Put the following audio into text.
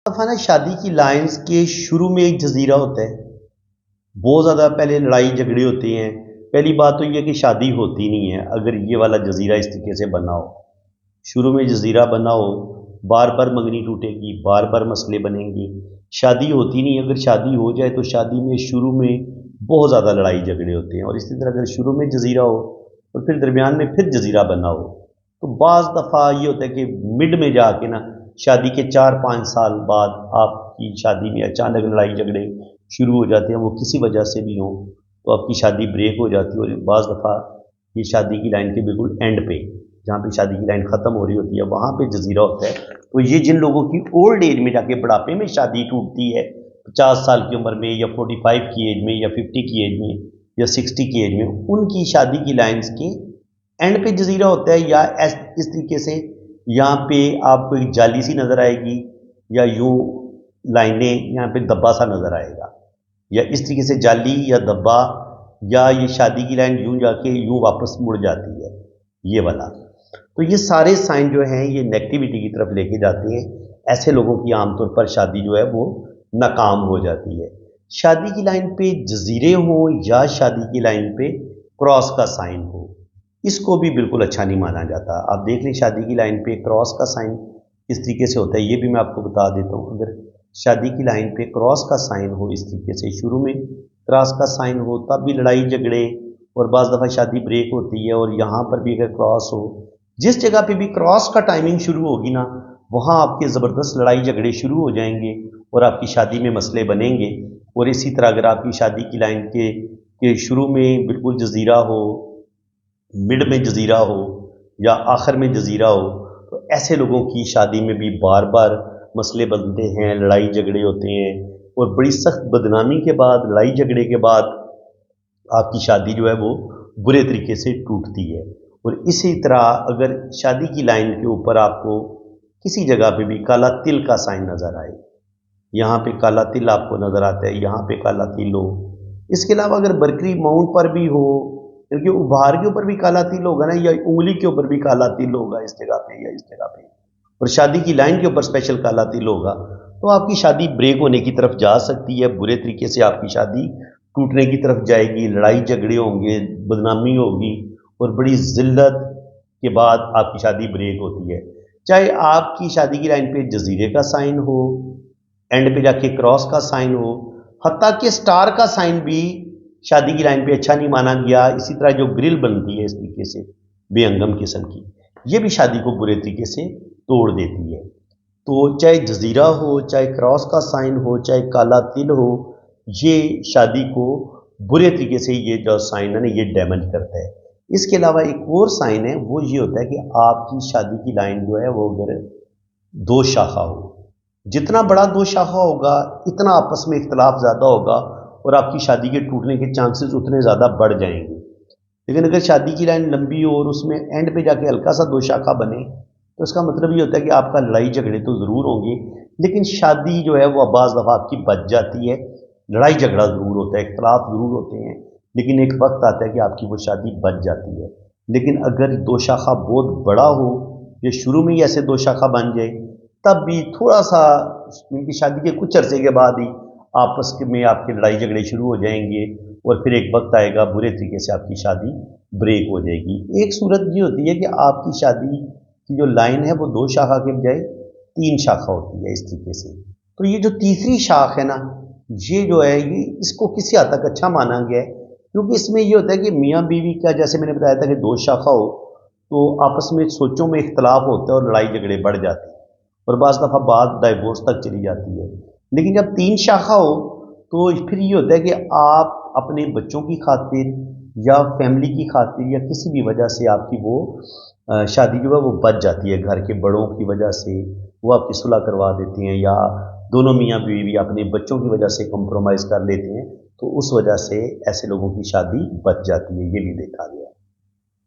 दफ़ा ना शादी की लाइंस के शुरू में एक जजीरा होता है। बहुत ज़्यादा पहले लड़ाई झगड़े होते हैं। पहली बात तो ये कि शादी होती नहीं है अगर ये वाला जजीरा इस तरीके से बना हो। शुरू में जजीरा बना हो, बार बार मंगनी टूटेगी, बार बार मसले बनेंगे, शादी होती नहीं। अगर शादी हो जाए तो शादी में शुरू में बहुत ज़्यादा लड़ाई झगड़े होते हैं। और इसी तरह अगर शुरू में जजीरा हो और फिर दरमियान में फिर जजीरा बना हो तो बाज़ दफ़ा ये होता है कि मिड में जाके ना शादी के 4-5 साल बाद आपकी शादी में अचानक लड़ाई झगड़े शुरू हो जाते हैं, वो किसी वजह से भी हों तो आपकी शादी ब्रेक हो जाती है। और बाज़ दफ़ा ये शादी की लाइन के बिल्कुल एंड पे, जहाँ पे शादी की लाइन ख़त्म हो रही होती है, वहाँ पे जजीरा होता है। तो ये जिन लोगों की ओल्ड एज में जाके बुढ़ापे में शादी टूटती है, 50 साल की उम्र में या 45 की एज में या 50 की एज में या 60 की एज में, उनकी शादी की लाइन्स के एंड पे जजीरा होता है। या इस तरीके से यहाँ पे आपको एक जाली सी नज़र आएगी या यूँ लाइनें, यहाँ पे दब्बा सा नज़र आएगा, या इस तरीके से जाली या दब्बा, या ये शादी की लाइन यूँ जाके यूँ वापस मुड़ जाती है, ये वाला। तो ये सारे साइन जो हैं ये नेगेटिविटी की तरफ लेके जाते हैं। ऐसे लोगों की आमतौर पर शादी जो है वो नाकाम हो जाती है। शादी की लाइन पे जजीरे हों या शादी की लाइन पे क्रॉस का साइन हो, इसको भी बिल्कुल अच्छा नहीं माना जाता। आप देख लें शादी की लाइन पे क्रॉस का साइन किस तरीके से होता है, ये भी मैं आपको बता देता हूँ। अगर शादी की लाइन पे क्रॉस का साइन हो इस तरीके से, शुरू में क्रॉस का साइन हो, तब भी लड़ाई झगड़े और बाज़ दफ़ा शादी ब्रेक होती है। और यहाँ पर भी अगर क्रॉस हो, जिस जगह पे भी क्रॉस का टाइमिंग शुरू होगी ना, वहाँ आपके ज़बरदस्त लड़ाई झगड़े शुरू हो जाएंगे और आपकी शादी में मसले बनेंगे। और इसी तरह अगर आपकी शादी की लाइन के शुरू में बिल्कुल जजीरा हो, मिड में जजीरा हो या आखिर में जजीरा हो, तो ऐसे लोगों की शादी में भी बार बार मसले बनते हैं, लड़ाई झगड़े होते हैं। और बड़ी सख्त बदनामी के बाद, लड़ाई झगड़े के बाद आपकी शादी जो है वो बुरे तरीके से टूटती है। और इसी तरह अगर शादी की लाइन के ऊपर आपको किसी जगह पे भी काला तिल का साइन नज़र आए, यहाँ पे काला तिल आपको नज़र आता है, यहाँ पे काला तिल हो, इसके अलावा अगर बरकरी माउंट पर भी हो, क्योंकि उभार के ऊपर भी काला तिल होगा ना, या उंगली के ऊपर भी काला तिल होगा इस जगह पे या इस जगह पे, और शादी की लाइन के ऊपर स्पेशल काला तिल होगा, तो आपकी शादी ब्रेक होने की तरफ जा सकती है। बुरे तरीके से आपकी शादी टूटने की तरफ जाएगी, लड़ाई झगड़े होंगे, बदनामी होगी और बड़ी जिल्लत के बाद आपकी शादी ब्रेक होती है। चाहे आपकी शादी की लाइन पे जजीरे का साइन हो, एंड पे जाके क्रॉस का साइन हो, हत्ता कि स्टार का साइन भी शादी की लाइन पे अच्छा नहीं माना गया। इसी तरह जो ग्रिल बनती है इस तरीके से बेअंगम किस्म की, ये भी शादी को बुरे तरीके से तोड़ देती है। तो चाहे जजीरा हो, चाहे क्रॉस का साइन हो, चाहे काला तिल हो, ये शादी को बुरे तरीके से ये जो साइन है ना ये डैमेज करता है। इसके अलावा एक और साइन है, वो ये होता है कि आपकी शादी की लाइन जो है वो अगर दो शाखा हो, जितना बड़ा दो शाखा होगा इतना आपस में इख्तलाफ ज़्यादा होगा और आपकी शादी के टूटने के चांसेस उतने ज़्यादा बढ़ जाएंगे। लेकिन अगर शादी की लाइन लंबी हो और उसमें एंड पे जाके हल्का सा दो शाखा बने, तो इसका मतलब ये होता है कि आपका लड़ाई झगड़े तो ज़रूर होंगे, लेकिन शादी जो है वो बाज़ दफ़ा आपकी बच जाती है। लड़ाई झगड़ा ज़रूर होता है, इख्तलाफ ज़रूर होते हैं, लेकिन एक वक्त आता है कि आपकी वो शादी बच जाती है। लेकिन अगर दो शाखा बहुत बड़ा हो, या शुरू में ही ऐसे दो शाखा बन जाए, तब भी थोड़ा सा उनकी शादी के कुछ अरसे के बाद ही आपस में आपके लड़ाई झगड़े शुरू हो जाएंगे और फिर एक वक्त आएगा बुरे तरीके से आपकी शादी ब्रेक हो जाएगी। एक सूरत ये होती है कि आपकी शादी की जो लाइन है वो दो शाखा के बजाय तीन शाखा होती है इस तरीके से। तो ये जो तीसरी शाख है ना, ये जो है ये इसको किसी हद तक अच्छा माना गया है, क्योंकि इसमें ये होता है कि मियाँ बीवी का, जैसे मैंने बताया था कि दो शाखा हो तो आपस में सोचों में इख्तलाफ होता है और लड़ाई झगड़े बढ़ जाते हैं और बाज़ दफ़ा बात डाइवोर्स तक चली जाती है। लेकिन जब तीन शाखा हो तो फिर ये होता है कि आप अपने बच्चों की खातिर या फैमिली की खातिर या किसी भी वजह से आपकी वो शादी जो है वो बच जाती है। घर के बड़ों की वजह से वो आपकी सुलह करवा देते हैं, या दोनों मियाँ बीवी अपने बच्चों की वजह से कॉम्प्रोमाइज़ कर लेते हैं, तो उस वजह से ऐसे लोगों की शादी बच जाती है। ये भी देखा गया।